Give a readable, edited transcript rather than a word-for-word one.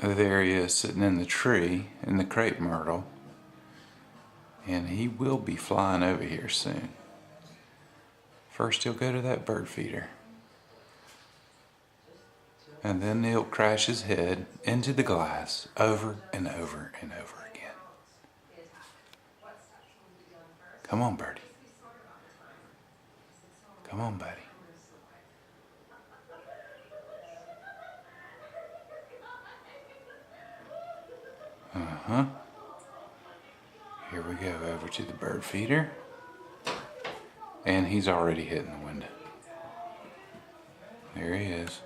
There he is sitting in the tree in the crepe myrtle. And he will be flying over here soon. First he'll go to that bird feeder. And then he'll crash his head into the glass over and over and over again. Come on, birdie. Come on, buddy. Uh-huh. Here we go, over to the bird feeder. And he's already hitting the window. There he is.